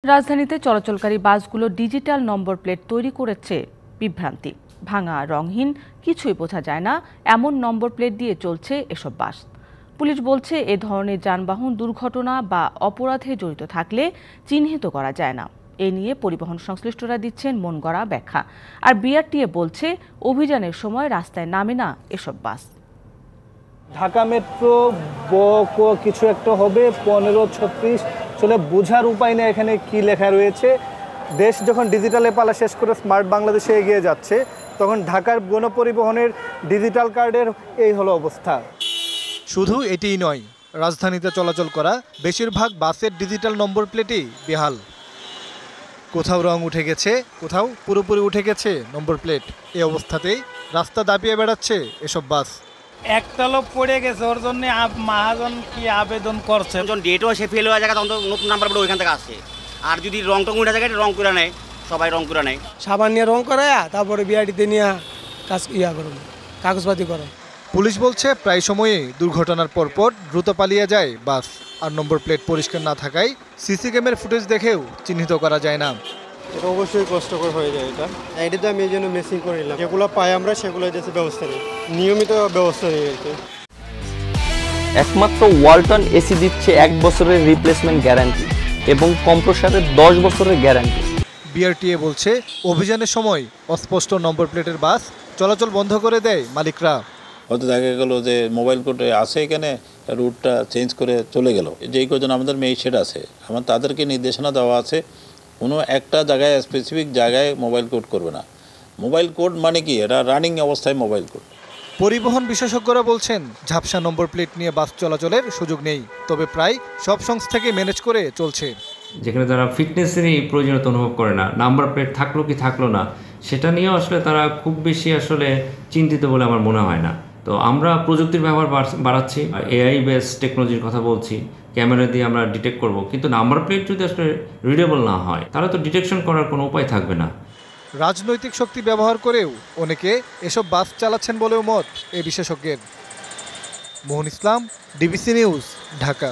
রাজধানীতে চলাচলকারী বাসগুলো digital number plate তৈরি করেছে বিভ্রান্তি। ভাঙা, রংহীন, কিছুই বোঝা যায় না এমন নম্বর প্লেট দিয়ে চলছে এসব বাস। পুলিশ বলছে এ ধরনের যানবাহন দুর্ঘটনা বা অপরাধে জড়িত থাকলে চিহ্নিত করা যায় না। এ নিয়ে পরিবহন সংশ্লিষ্টরা দিচ্ছেন মনগড়া ব্যাখ্যা। আর বিআরটিএ বলছে অভিযানের সময় রাস্তায় নামে না এসব বাস। ঢাকা মেট্রো কিছু একটা হবে 1536 চলে বোঝার উপায় নেই এখানে কি লেখা রয়েছে। দেশ যখন ডিজিটালে পালা শেষ করে স্মার্ট বাংলাদেশে এগিয়ে যাচ্ছে, তখন ঢাকার গণপরিবহনের ডিজিটাল কার্ডের এই হলো অবস্থা। শুধু এটিই নয়, রাজধানীতে চলাচল করা বেশিরভাগ বাসের ডিজিটাল নম্বর প্লেটই বেহাল। কোথাও রং উঠে গেছে, কোথাও পুরোপুরি উঠে গেছে নম্বর প্লেট। এই অবস্থাতেই রাস্তা দাপিয়ে বেড়াচ্ছে এসব বাস। একটা লোক পড়ে গেছে, ওর জন্য মহাজন কি আবেদন করছে। যখন ডেটও সে ফেল হয়ে যায় তখন তো নতুন নাম্বার প্লেট ওইখান থেকে আসছে। আর যদি রং টং উঠে যায় রং করে নেয়, সবাই রং করে নেয়। সাবান নিয়ে রং করে তারপরে বিআরটিতে নিয়ে কাজ করুন, কাগজপাতি করে। পুলিশ বলছে প্রায় সময়ই দুর্ঘটনার পরপর দ্রুত পালিয়ে যায় বাস। আর নম্বর প্লেট পরিষ্কার না থাকায় সিসি ক্যামেরার ফুটেজ দেখেও চিহ্নিত করা যায় না। এটা অবশ্যই কষ্টকর হয়ে যায়। এটা তো আমি এই জন্য মেসিং করে নিলাম, যেগুলো পাই আমরা সেগুলো দেশে ব্যবস্থা নিই, নিয়মিত ব্যবস্থা নিই আর কি। একমাত্র ওয়ালটন এসি দিচ্ছে 1 বছরের রিপ্লেসমেন্ট গ্যারান্টি এবং কম্প্রেসারের 10 বছরের গ্যারান্টি। বিআরটিএ বলছে অভিযানের সময় অস্পষ্ট নম্বর প্লেটের বাস চলাচল বন্ধ করে দেয় মালিকরা। হয়তো দেখা গেল যে মোবাইল কোডে আছে, এখানে রুটটা চেঞ্জ করে চলে গেল। যেই কজন আমাদের মেইশেড আছে, আমার তাদেরকে নির্দেশনা দেওয়া আছে কোনো একটা জায়গায় স্পেসিফিক জায়গায় মোবাইল কোড করবে না। মোবাইল কোড মানে কি, এটা রানিং অবস্থায় মোবাইল কোড। পরিবহন বিশেষজ্ঞরা বলছেন ঝাপসা নম্বর প্লেট নিয়ে বাস চলাচলের সুযোগ নেই, তবে প্রায় সব সংস্থাকে ম্যানেজ করে চলছে। যেখানে তারা ফিটনেসেরই প্রয়োজনীয়তা অনুভব করে না, নাম্বার প্লেট থাকলো কি থাকলো না সেটা নিয়েও আসলে তারা খুব বেশি আসলে চিন্তিত বলে আমার মনে হয় না। তো আমরা প্রযুক্তির ব্যবহার বাড়াচ্ছি, এআই বেস টেকনোলজির কথা বলছি, ক্যামেরা দিয়ে আমরা ডিটেক্ট করব, কিন্তু নাম্বার প্লেট যদি আসলে রিডেবল না হয় তাহলে তো ডিটেকশন করার কোনো উপায় থাকবে না। রাজনৈতিক শক্তি ব্যবহার করেও অনেকে এসব বাস চালাচ্ছেন বলেও মত এ বিশেষজ্ঞের। মোহন ইসলাম, ডিবিসি নিউজ, ঢাকা।